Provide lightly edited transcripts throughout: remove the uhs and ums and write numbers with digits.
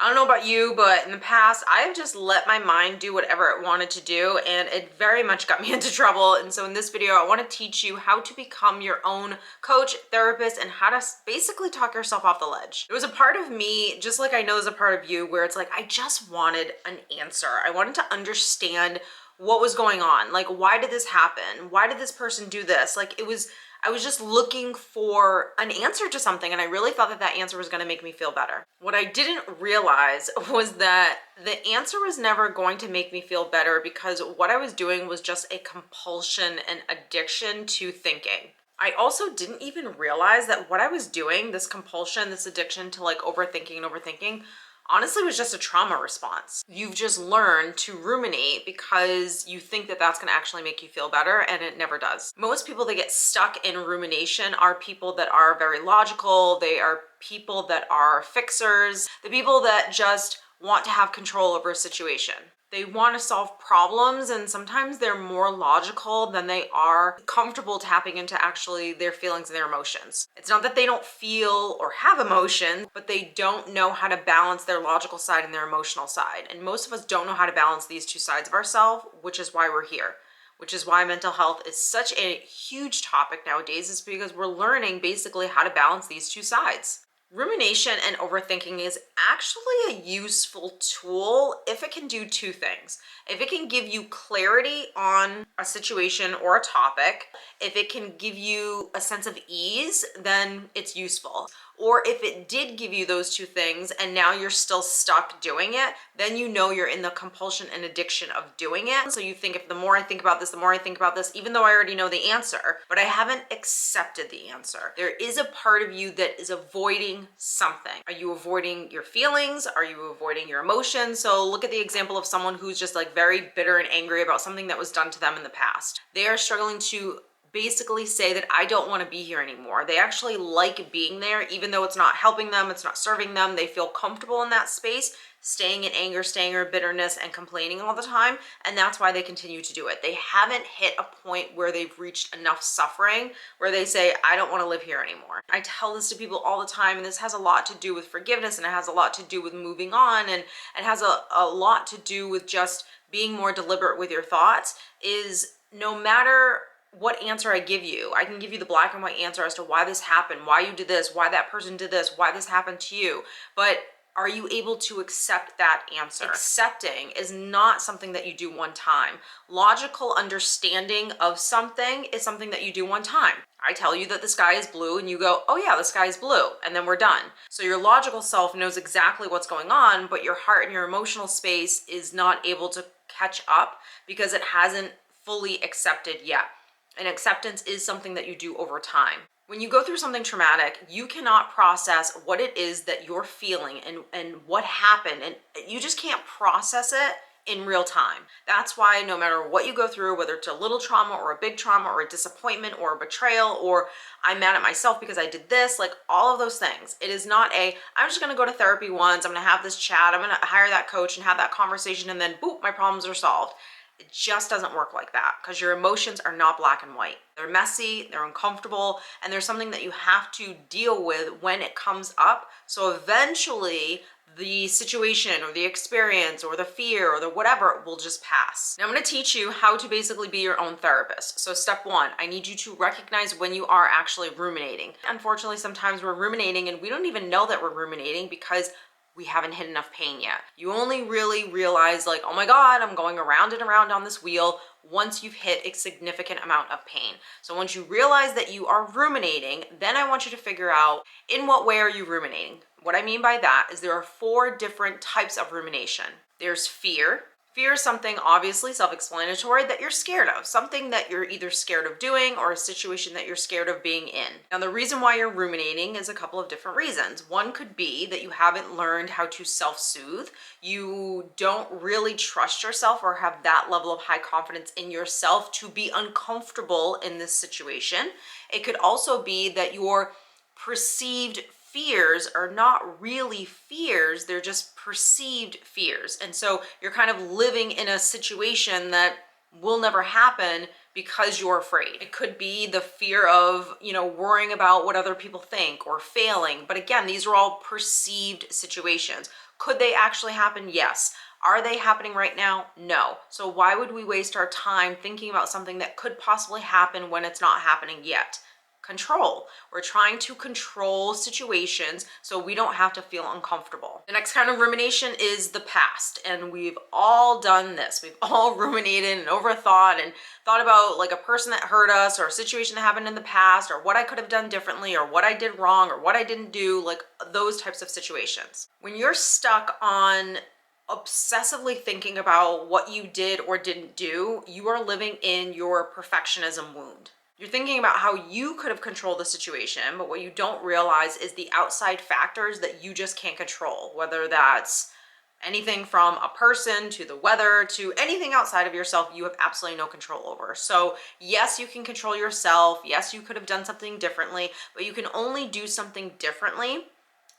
I don't know about you, but in the past, I've just let my mind do whatever it wanted to do, and it very much got me into trouble. And so in this video, I want to teach you how to become your own coach, therapist, and how to basically talk yourself off the ledge. There was a part of me, just like I know there's a part of you, where it's like, I just wanted an answer. I wanted to understand what was going on. Like, why did this happen? Why did this person do this? Like, I was just looking for an answer to something, and I really thought that that answer was going to make me feel better. What I didn't realize was that the answer was never going to make me feel better, because what I was doing was just a compulsion and addiction to thinking. I also didn't even realize that what I was doing, this compulsion, this addiction to like overthinking and overthinking, honestly was just a trauma response. You've just learned to ruminate because you think that that's going to actually make you feel better, and it never does. Most people that get stuck in rumination are people that are very logical. They are people that are fixers, the people that just want to have control over a situation. They want to solve problems, and sometimes they're more logical than they are comfortable tapping into actually their feelings and their emotions. It's not that they don't feel or have emotions, but they don't know how to balance their logical side and their emotional side. And most of us don't know how to balance these two sides of ourselves, which is why we're here. Which is why mental health is such a huge topic nowadays, is because we're learning basically how to balance these two sides. Rumination and overthinking is actually a useful tool if it can do two things. If it can give you clarity on a situation or a topic, if it can give you a sense of ease, then it's useful. Or if it did give you those two things and now you're still stuck doing it, then you know you're in the compulsion and addiction of doing it. So you think, if the more I think about this, the more I think about this, even though I already know the answer, but I haven't accepted the answer. There is a part of you that is avoiding something. Are you avoiding your feelings? Are you avoiding your emotions? So look at the example of someone who's just like very bitter and angry about something that was done to them in the past. They are struggling to basically say that I don't want to be here anymore. They actually like being there, even though it's not helping them, it's not serving them. They feel comfortable in that space, staying in anger, staying in bitterness, and complaining all the time. And that's why they continue to do it. They haven't hit a point where they've reached enough suffering where they say, I don't want to live here anymore. I tell this to people all the time, and this has a lot to do with forgiveness, and it has a lot to do with moving on, and it has a lot to do with just being more deliberate with your thoughts. Is no matter what answer I give you, I can give you the black and white answer as to why this happened, why you did this, why that person did this, why this happened to you. But are you able to accept that answer? Accepting is not something that you do one time. Logical understanding of something is something that you do one time. I tell you that the sky is blue and you go, oh yeah, the sky is blue, and then we're done. So your logical self knows exactly what's going on, but your heart and your emotional space is not able to catch up because it hasn't fully accepted yet. And acceptance is something that you do over time. When you go through something traumatic, you cannot process what it is that you're feeling and what happened, and you just can't process it in real time. That's why no matter what you go through, whether it's a little trauma or a big trauma or a disappointment or a betrayal or I'm mad at myself because I did this, like all of those things, it is not I'm just gonna go to therapy once, I'm gonna have this chat, I'm gonna hire that coach and have that conversation, and then boop, my problems are solved. It just doesn't work like that, because your emotions are not black and white. They're messy, they're uncomfortable, and there's something that you have to deal with when it comes up. So eventually the situation or the experience or the fear or the whatever will just pass. Now I'm going to teach you how to basically be your own therapist. So step one, I need you to recognize when you are actually ruminating. Unfortunately, sometimes we're ruminating and we don't even know that we're ruminating because we haven't hit enough pain yet. You only really realize like, oh my God, I'm going around and around on this wheel once you've hit a significant amount of pain. So once you realize that you are ruminating, then I want you to figure out, in what way are you ruminating? What I mean by that is there are 4 different types of rumination. There's fear. Fear is something obviously self-explanatory that you're scared of, something that you're either scared of doing or a situation that you're scared of being in. Now, the reason why you're ruminating is a couple of different reasons. One could be that you haven't learned how to self-soothe. You don't really trust yourself or have that level of high confidence in yourself to be uncomfortable in this situation. It could also be that your perceived fears are not really fears, they're just perceived fears. And so you're kind of living in a situation that will never happen because you're afraid. It could be the fear of, worrying about what other people think or failing. But again, these are all perceived situations. Could they actually happen? Yes. Are they happening right now? No. So why would we waste our time thinking about something that could possibly happen when it's not happening yet? Control. We're trying to control situations so we don't have to feel uncomfortable. The next kind of rumination is the past, and we've all done this. We've all ruminated and overthought and thought about like a person that hurt us or a situation that happened in the past or what I could have done differently or what I did wrong or what I didn't do, like those types of situations. When you're stuck on obsessively thinking about what you did or didn't do, you are living in your perfectionism wound. You're thinking about how you could have controlled the situation, but what you don't realize is the outside factors that you just can't control, whether that's anything from a person to the weather to anything outside of yourself, you have absolutely no control over. So yes, you can control yourself. Yes, you could have done something differently, but you can only do something differently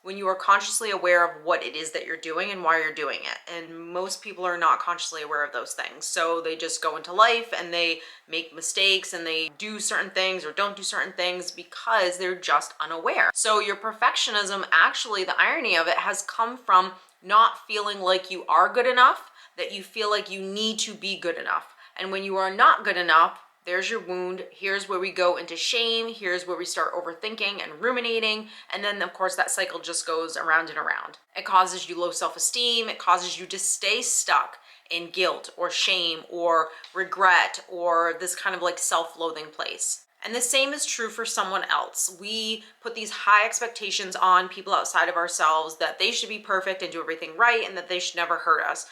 when you are consciously aware of what it is that you're doing and why you're doing it. And most people are not consciously aware of those things. So they just go into life and they make mistakes and they do certain things or don't do certain things because they're just unaware. So your perfectionism, actually, the irony of it has come from not feeling like you are good enough, that you feel like you need to be good enough. And when you are not good enough, there's your wound. Here's where we go into shame. Here's where we start overthinking and ruminating. And then of course that cycle just goes around and around. It causes you low self-esteem. It causes you to stay stuck in guilt or shame or regret or this kind of like self-loathing place. And the same is true for someone else. We put these high expectations on people outside of ourselves that they should be perfect and do everything right and that they should never hurt us.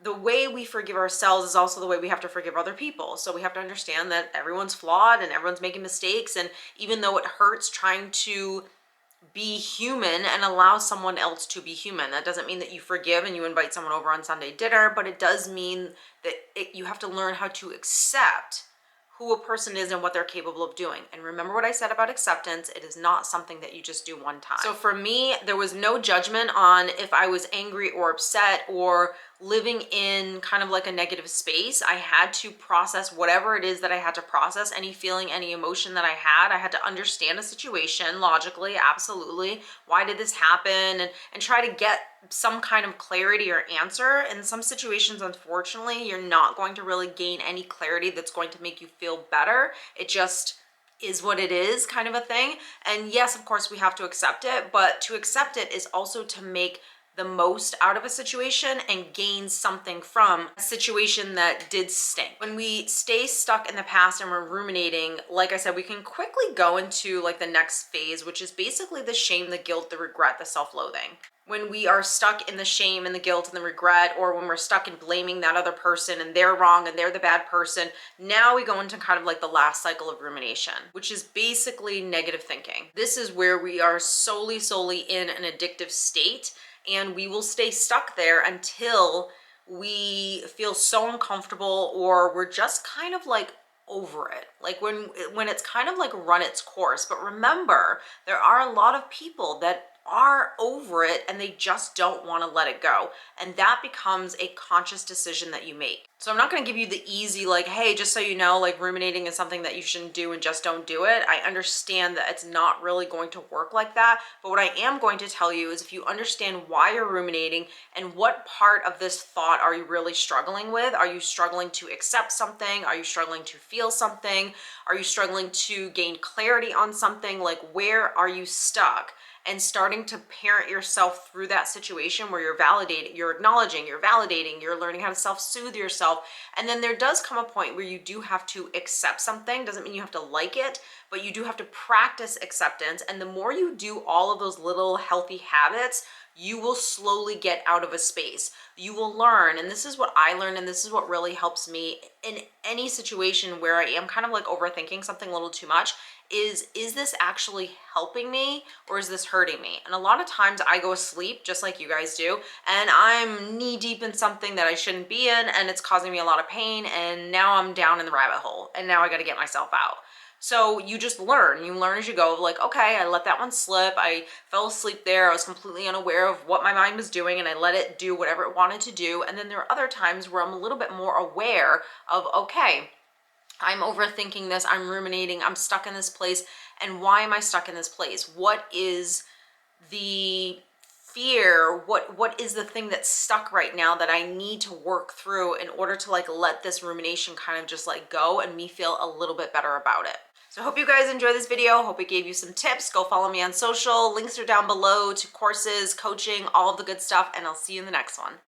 The way we forgive ourselves is also the way we have to forgive other people. So we have to understand that everyone's flawed and everyone's making mistakes. And even though it hurts trying to be human and allow someone else to be human, that doesn't mean that you forgive and you invite someone over on Sunday dinner, but it does mean that you have to learn how to accept who a person is and what they're capable of doing. And remember what I said about acceptance, it is not something that you just do one time. So for me, there was no judgment on if I was angry or upset or living in kind of like a negative space. I had to process whatever it is that I had to process, any feeling, any emotion that I had. I had to understand a situation logically, absolutely. Why did this happen? And try to get some kind of clarity or answer. In some situations, unfortunately, you're not going to really gain any clarity that's going to make you feel better. It just is what it is, kind of a thing. And yes, of course, we have to accept it, but to accept it is also to make the most out of a situation and gain something from a situation that did stink. When we stay stuck in the past and we're ruminating, like I said, we can quickly go into like the next phase, which is basically the shame, the guilt, the regret, the self-loathing. When we are stuck in the shame and the guilt and the regret, or when we're stuck in blaming that other person and they're wrong and they're the bad person, now we go into kind of like the last cycle of rumination, which is basically negative thinking. This is where we are solely in an addictive state, and we will stay stuck there until we feel so uncomfortable or we're just kind of like over it, like when it's kind of like run its course. But remember, there are a lot of people that are over it and they just don't want to let it go, and that becomes a conscious decision that you make. So I'm not going to give you the easy like, hey, just so you know, like ruminating is something that you shouldn't do and just don't do it. I understand that it's not really going to work like that, but what I am going to tell you is if you understand why you're ruminating and what part of this thought are you really struggling with. Are you struggling to accept something? Are you struggling to feel something? Are you struggling to gain clarity on something? Like, where are you stuck? And starting to parent yourself through that situation where you're validating, you're acknowledging, you're validating, you're learning how to self-soothe yourself. And then there does come a point where you do have to accept something. Doesn't mean you have to like it, but you do have to practice acceptance. And the more you do all of those little healthy habits, you will slowly get out of a space. You will learn, and this is what I learned, and this is what really helps me in any situation where I am kind of like overthinking something a little too much, is this actually helping me or is this hurting me? And a lot of times I go asleep just like you guys do, and I'm knee deep in something that I shouldn't be in, and it's causing me a lot of pain, and now I'm down in the rabbit hole, and now I got to get myself out. So you just learn. You learn as you go, like, okay, I let that one slip. I fell asleep there. I was completely unaware of what my mind was doing, and I let it do whatever it wanted to do. And then there are other times where I'm a little bit more aware of, okay, I'm overthinking this, I'm ruminating, I'm stuck in this place. And why am I stuck in this place? What is the fear, what is the thing that's stuck right now that I need to work through in order to like let this rumination kind of just like go and me feel a little bit better about it. So I hope you guys enjoyed this video. Hope it gave you some tips. Go follow me on social. Links are down below to courses, coaching, all of the good stuff, and I'll see you in the next one.